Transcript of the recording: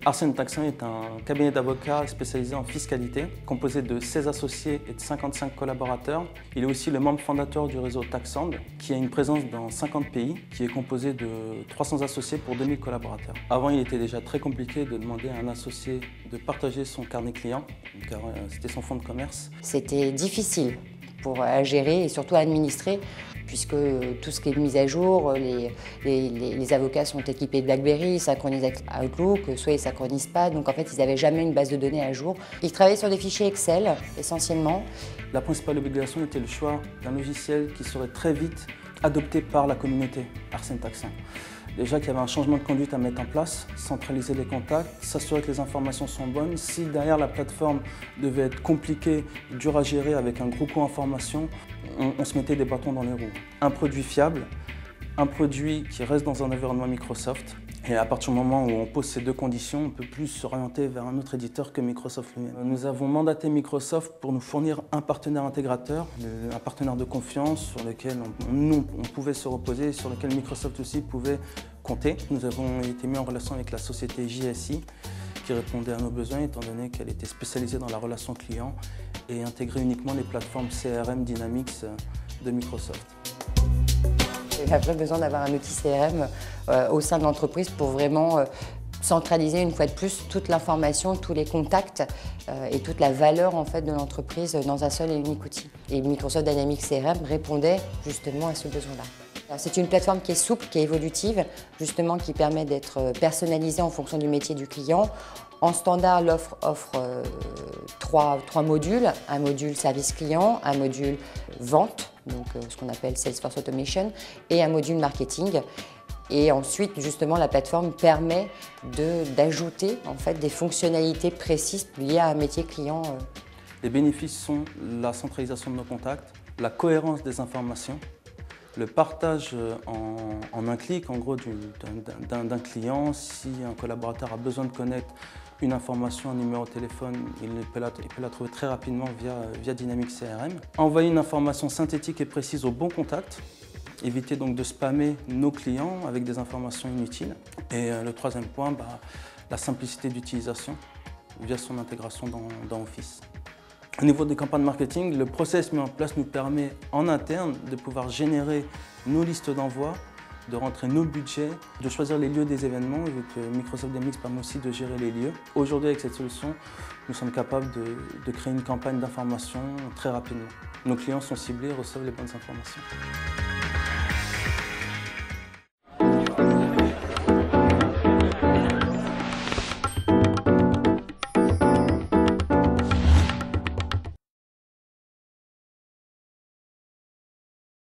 Arsène Taxin est un cabinet d'avocats spécialisé en fiscalité, composé de 16 associés et de 55 collaborateurs. Il est aussi le membre fondateur du réseau Taxand, qui a une présence dans 50 pays, qui est composé de 300 associés pour 2000 collaborateurs. Avant, il était déjà très compliqué de demander à un associé de partager son carnet client, car c'était son fonds de commerce. C'était difficile pour gérer et surtout administrer, puisque tout ce qui est mis à jour, les avocats sont équipés de BlackBerry, ils synchronisent avec Outlook, soit ils ne synchronisent pas, donc en fait ils n'avaient jamais une base de données à jour. Ils travaillaient sur des fichiers Excel essentiellement. La principale obligation était le choix d'un logiciel qui serait très vite adopté par la communauté Arsène Taxin. Déjà qu'il y avait un changement de conduite à mettre en place, centraliser les contacts, s'assurer que les informations sont bonnes. Si derrière la plateforme devait être compliquée, dur à gérer avec un gros coût en formation, on se mettait des bâtons dans les roues. Un produit fiable, un produit qui reste dans un environnement Microsoft. Et à partir du moment où on pose ces deux conditions, on ne peut plus s'orienter vers un autre éditeur que Microsoft lui-même. Nous avons mandaté Microsoft pour nous fournir un partenaire intégrateur, un partenaire de confiance sur lequel on pouvait se reposer, sur lequel Microsoft aussi pouvait compter. Nous avons été mis en relation avec la société JSI qui répondait à nos besoins étant donné qu'elle était spécialisée dans la relation client et intégrait uniquement les plateformes CRM Dynamics de Microsoft. Il y a vraiment besoin d'avoir un outil CRM au sein de l'entreprise pour vraiment centraliser une fois de plus toute l'information, tous les contacts et toute la valeur en fait de l'entreprise dans un seul et unique outil. Et Microsoft Dynamics CRM répondait justement à ce besoin-là. C'est une plateforme qui est souple, qui est évolutive, justement qui permet d'être personnalisée en fonction du métier du client. En standard, l'offre offre trois modules, un module service client, un module vente, donc ce qu'on appelle Salesforce Automation, et un module marketing. Et ensuite, justement, la plateforme permet d'ajouter en fait, des fonctionnalités précises liées à un métier client. Les bénéfices sont la centralisation de nos contacts, la cohérence des informations, le partage en un clic, en gros, d'un client. Si un collaborateur a besoin de connaître une information, un numéro de téléphone, il peut la trouver très rapidement via Dynamics CRM. Envoyer une information synthétique et précise au bon contact. Éviter donc de spammer nos clients avec des informations inutiles. Et le troisième point, la simplicité d'utilisation via son intégration dans Office. Au niveau des campagnes marketing, le process mis en place nous permet en interne de pouvoir générer nos listes d'envoi, de rentrer nos budgets, de choisir les lieux des événements, vu que Microsoft Dynamics permet aussi de gérer les lieux. Aujourd'hui, avec cette solution, nous sommes capables de créer une campagne d'information très rapidement. Nos clients sont ciblés et reçoivent les bonnes informations.